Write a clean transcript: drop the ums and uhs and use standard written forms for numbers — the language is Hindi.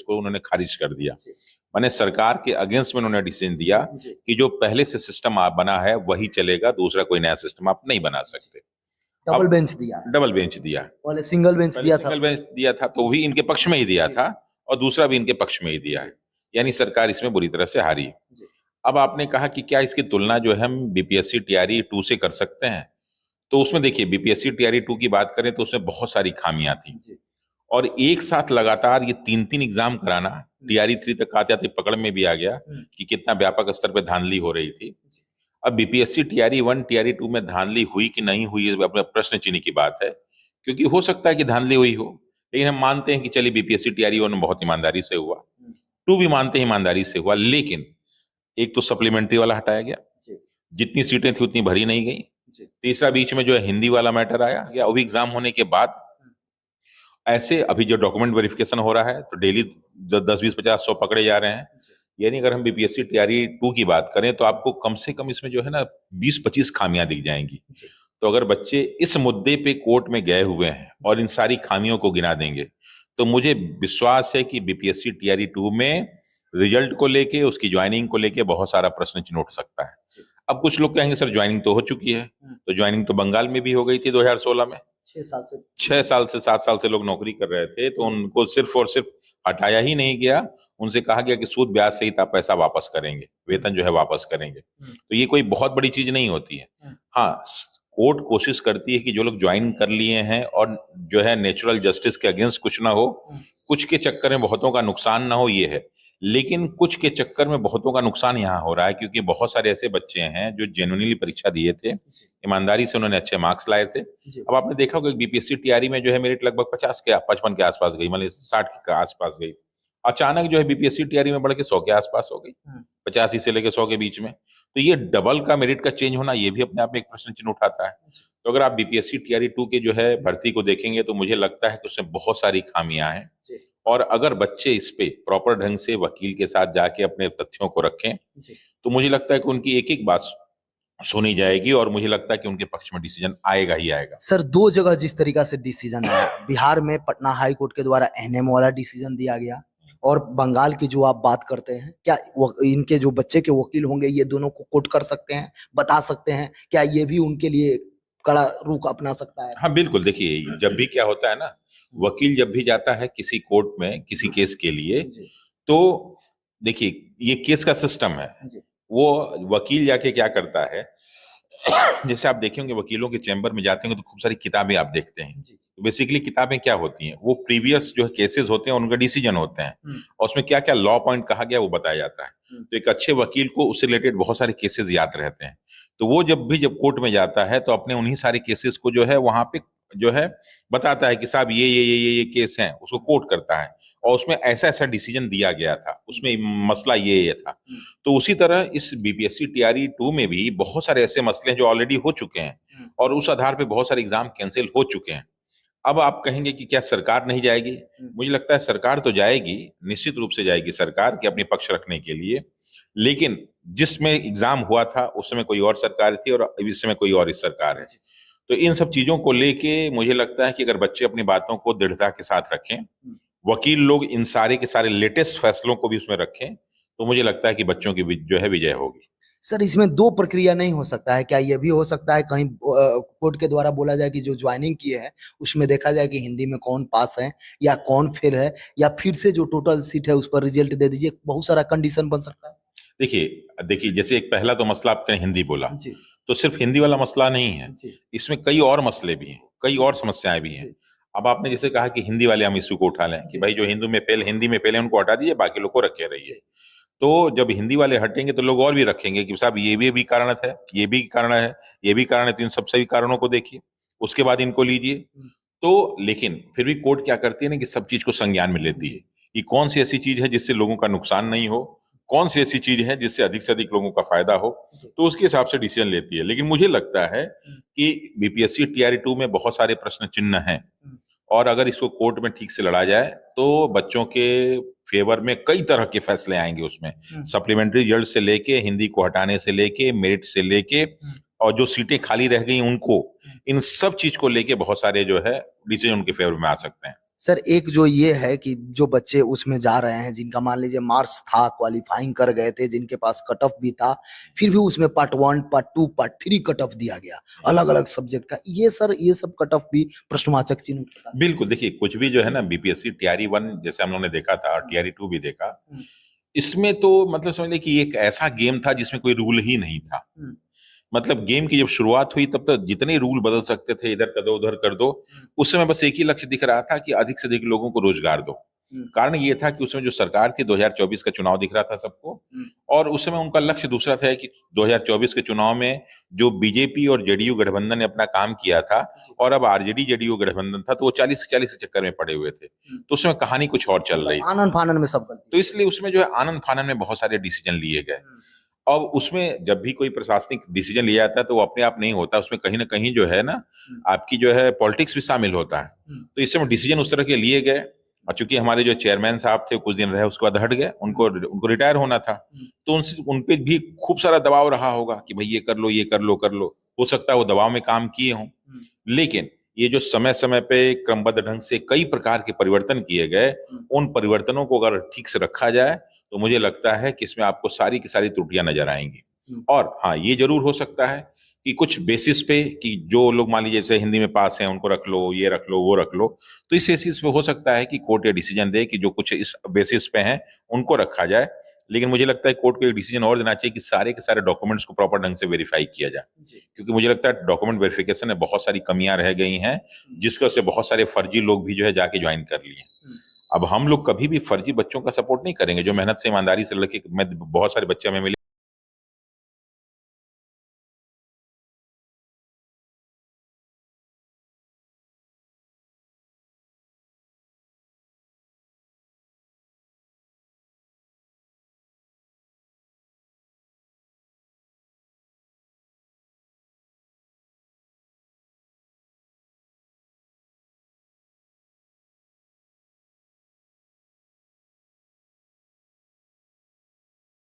को उन्होंने खारिज कर दिया। माने सरकार के अगेंस्ट में उन्होंने डिसीजन दिया कि जो पहले से सिस्टम आप बना है वही चलेगा, दूसरा कोई नया सिस्टम आप नहीं बना सकते। डबल बेंच दिया, डबल बेंच दिया, पहले सिंगल बेंच दिया था, सिंगल बेंच दिया था तो भी इनके पक्ष में ही दिया था और दूसरा भी इनके पक्ष में ही दिया है, यानी सरकार इसमें बुरी तरह से हारी। अब आपने कहा कि क्या इसकी तुलना जो है हम बीपीएससी टीआरई 2 से कर सकते हैं, तो उसमें देखिए बीपीएससी टीआरई 2 की बात करें तो उसमें बहुत सारी खामियां थी और एक साथ लगातार ये 3-3 एग्जाम कराना, टीआरई 3 तक आते आते पकड़ में भी आ गया कि कितना व्यापक स्तर पर धांधली हो रही थी। अब बीपीएससी टीआरई 1 टीआरई 2 में धांधली हुई कि नहीं हुई अपने प्रश्न चिन्ह की बात है, क्योंकि हो सकता है कि धांधली हुई हो, लेकिन हम मानते हैं कि चलिए बीपीएससी टीआरई 1 बहुत ईमानदारी से हुआ, 2 भी मानते हैं ईमानदारी से हुआ, लेकिन एक तो सप्लीमेंट्री वाला हटाया गया, जितनी सीटें थी उतनी भरी नहीं गई। तीसरा बीच में जो है हिंदी वाला मैटर आया या वो भी एग्जाम होने के बाद ऐसे अभी जो डॉक्यूमेंट वेरिफिकेशन हो रहा है तो डेली 10, 20, 50, 100 पकड़े जा रहे हैं। यानी अगर हम बीपीएससी टीआरई 2 की बात करें तो आपको कम से कम इसमें जो है ना 20-25 खामियां दिख जाएंगी। तो अगर बच्चे इस मुद्दे पे कोर्ट में गए हुए हैं और इन सारी खामियों को गिना देंगे तो मुझे विश्वास है कि बीपीएससी टीआरई 2 में रिजल्ट को लेके, उसकी ज्वाइनिंग को लेके बहुत सारा प्रश्न चिन्ह उठ सकता है। अब कुछ लोग कहेंगे सर ज्वाइनिंग तो हो चुकी है, तो ज्वाइनिंग तो बंगाल में भी हो गई थी 2016 में। 6 साल से 7 साल से लोग नौकरी कर रहे थे, तो उनको सिर्फ और सिर्फ हटाया ही नहीं गया, उनसे कहा गया कि सूद ब्याज सहित आप पैसा वापस करेंगे, वेतन जो है वापस करेंगे। तो ये कोई बहुत बड़ी चीज नहीं होती है। हाँ, कोर्ट कोशिश करती है कि जो लोग ज्वाइन कर लिए हैं और जो है नेचुरल जस्टिस के अगेंस्ट कुछ ना हो, कुछ के चक्कर में बहुतों का नुकसान ना हो, ये है। लेकिन कुछ के चक्कर में बहुतों का नुकसान यहाँ हो रहा है क्योंकि बहुत सारे ऐसे बच्चे हैं जो जेन्युइनली परीक्षा दिए थे, ईमानदारी से उन्होंने अच्छे मार्क्स लाए थे। अब आपने देखा होगा बीपीएससी टीआरई में जो है मेरिट लगभग 55 के आसपास गई, मतलब 60 के आसपास गई। अचानक जो है बीपीएससी टीआरई में बढ़ के 100 के आसपास हो गई, 85 से लेकर 100 के बीच में। तो ये डबल का मेरिट का चेंज होना, ये भी अपने आप में एक प्रश्न चिन्ह उठाता है। तो अगर आप बीपीएससी टीआरई 2 के जो है भर्ती को देखेंगे तो मुझे लगता है कि उसमें बहुत सारी खामियां हैं और अगर बच्चे इस पे प्रॉपर ढंग से वकील के साथ जाके अपने तथ्यों को रखें तो मुझे लगता है कि उनकी एक एक बात सुनी जाएगी और मुझे लगता है कि उनके पक्ष में डिसीजन आएगा ही आएगा। सर 2 जगह जिस तरीका से डिसीजन आया, बिहार में पटना हाई कोर्ट के द्वारा एनएम वाला डिसीजन दिया गया और बंगाल की जो आप बात करते हैं, क्या इनके जो बच्चे के वकील होंगे ये दोनों को कोर्ट कर सकते हैं, बता सकते हैं, क्या ये भी उनके लिए कड़ा रुख अपना सकता है? हाँ बिल्कुल, देखिए जब भी क्या होता है ना, वकील जब भी जाता है किसी कोर्ट में किसी केस के लिए, तो देखिए ये केस का सिस्टम है, वो वकील जाके क्या करता है, जैसे आप देखेंगे वकीलों के चैम्बर में जाते हैं तो खूब सारी किताबें आप देखते हैं। तो बेसिकली किताबें क्या होती हैं, वो प्रीवियस जो केसेस होते हैं उनका डिसीजन होते हैं और उसमें क्या क्या लॉ पॉइंट कहा गया वो बताया जाता है। तो एक अच्छे वकील को उससे रिलेटेड बहुत सारे केसेस याद रहते हैं, तो वो जब कोर्ट में जाता है तो अपने उन्हीं सारे केसेस को जो है वहां पे जो है बताता है कि साहब ये केस हैं, उसको कोट करता है और उसमें ऐसा ऐसा डिसीजन दिया गया था, उसमें मसला ये था। तो उसी तरह इस बीपीएससी टीआरई 2 में भी बहुत सारे ऐसे मसले हैं जो ऑलरेडी हो चुके हैं और उस आधार पे बहुत सारे एग्जाम कैंसिल हो चुके हैं। अब आप कहेंगे कि क्या सरकार नहीं जाएगी? मुझे लगता है सरकार तो जाएगी, निश्चित रूप से जाएगी सरकार के अपने पक्ष रखने के लिए, लेकिन जिसमें एग्जाम हुआ था उस समय कोई और सरकार थी और इस समय कोई और सरकार है। तो इन सब चीजों को लेके मुझे लगता है कि अगर बच्चे अपनी बातों को दृढ़ता के साथ रखें, वकील लोग इन सारे के सारे लेटेस्ट फैसलों को भी उसमें रखें, तो मुझे लगता है कि बच्चों की जो है विजय होगी। सर इसमें 2 प्रक्रिया नहीं हो सकता है क्या? ये भी हो सकता है कहीं कोर्ट के द्वारा बोला जाए कि जो ज्वाइनिंग किए हैं उसमें देखा जाए कि हिंदी में कौन पास है या कौन फेल है, या फिर से जो टोटल सीट है उस पर रिजल्ट दे दीजिए, बहुत सारा कंडीशन बन सकता है। देखिए जैसे एक पहला तो मसला आपने हिंदी बोला, तो सिर्फ हिंदी वाला मसला नहीं है, इसमें कई और मसले भी हैं, कई और समस्याएं भी हैं। अब आपने जैसे कहा कि हिंदी वाले हम इश्यू को उठा लें कि भाई जो हिंदी में फेल है उनको हटा दीजिए, बाकी लोग को रखे रहिए। तो जब हिंदी वाले हटेंगे तो लोग और भी रखेंगे कि साहब ये भी कारण है, ये भी कारण है, ये भी कारण है, तो इन सब सभी कारणों को देखिए, उसके बाद इनको लीजिए। तो लेकिन फिर भी कोर्ट क्या करती है ना कि सब चीज को संज्ञान में लेती है कि कौन सी ऐसी चीज है जिससे लोगों का नुकसान नहीं हो, कौन सी ऐसी चीज है जिससे अधिक से अधिक लोगों का फायदा हो, तो उसके हिसाब से डिसीजन लेती है। लेकिन मुझे लगता है कि बीपीएससी टीआरई 2 में बहुत सारे प्रश्न चिन्ह हैं और अगर इसको कोर्ट में ठीक से लड़ा जाए तो बच्चों के फेवर में कई तरह के फैसले आएंगे उसमें, सप्लीमेंट्री रिजल्ट से लेके, हिंदी को हटाने से लेके, मेरिट से लेके, और जो सीटें खाली रह गई उनको, इन सब चीज को लेके बहुत सारे जो है डिसीजन उनके फेवर में आ सकते हैं। सर एक जो ये है कि जो बच्चे उसमें जा रहे हैं जिनका मान लीजिए मार्क्स था, क्वालिफाइंग कर गए थे, जिनके पास कट ऑफ भी था, फिर भी उसमें part 1, part 2, part 3 cut off दिया गया अलग अलग सब्जेक्ट का, ये सर ये सब कट ऑफ भी प्रश्नवाचक चिन्ह उठता है। बिल्कुल, देखिए कुछ भी जो है ना बीपीएससी टीआरई 1 जैसे हम लोगों ने देखा था, टीआरई 2 भी देखा, इसमें तो मतलब समझ लें कि एक ऐसा गेम था जिसमें कोई रूल ही नहीं था। मतलब गेम की जब शुरुआत हुई तब तो जितने रूल बदल सकते थे, इधर कर दो उधर कर दो, उस समय बस एक ही लक्ष्य दिख रहा था कि अधिक से अधिक लोगों को रोजगार दो। कारण ये था कि उसमें जो सरकार थी 2024 का चुनाव दिख रहा था सबको, और उस समय उनका लक्ष्य दूसरा था कि 2024 के चुनाव में जो बीजेपी और जेडीयू गठबंधन ने अपना काम किया था और अब आरजेडी जेडीयू गठबंधन था, तो वो 40-40 के चक्कर में पड़े हुए थे, तो उसमें कहानी कुछ और चल रही थी। आनन फानन में सब गलती। तो इसलिए उसमें जो है आनन फानन में बहुत सारे डिसीजन लिए गए। अब उसमें जब भी कोई प्रशासनिक डिसीजन लिया जाता है तो वो अपने आप नहीं होता, उसमें कहीं ना कहीं जो है ना आपकी जो है पॉलिटिक्स भी शामिल होता है। तो इस समय डिसीजन उस तरह के लिए गए, और चूंकि हमारे जो चेयरमैन साहब थे कुछ दिन रहे उसके बाद हट गए, उनको रिटायर होना था, तो उनसे उन पे भी खूब सारा दबाव रहा होगा कि भाई ये कर लो ये कर लो कर लो, हो सकता है वो दबाव में काम किए हों। लेकिन ये जो समय समय पे क्रमबद्ध ढंग से कई प्रकार के परिवर्तन किए गए, उन परिवर्तनों को अगर ठीक से रखा जाए तो मुझे लगता है कि इसमें आपको सारी की सारी त्रुटियां नजर आएंगी। और हाँ, ये जरूर हो सकता है कि कुछ बेसिस पे कि जो लोग मान लीजिए जैसे हिंदी में पास हैं उनको रख लो, ये रख लो वो रख लो, तो इस बेसिस पे हो सकता है कि कोर्ट ये डिसीजन दे कि जो कुछ इस बेसिस पे हैं उनको रखा जाए। लेकिन मुझे लगता है कोर्ट को एक डिसीजन और देना चाहिए कि सारे के सारे डॉक्यूमेंट्स को प्रॉपर ढंग से वेरीफाई किया जाए, क्योंकि मुझे लगता है डॉक्यूमेंट वेरिफिकेशन में बहुत सारी कमियां रह गई हैं, जिसकी वजह से बहुत सारे फर्जी लोग भी जो है जाके ज्वाइन कर लिए। अब हम लोग कभी भी फर्जी बच्चों का सपोर्ट नहीं करेंगे, जो मेहनत से ईमानदारी से लड़के, मैं बहुत सारे बच्चे हमें मिले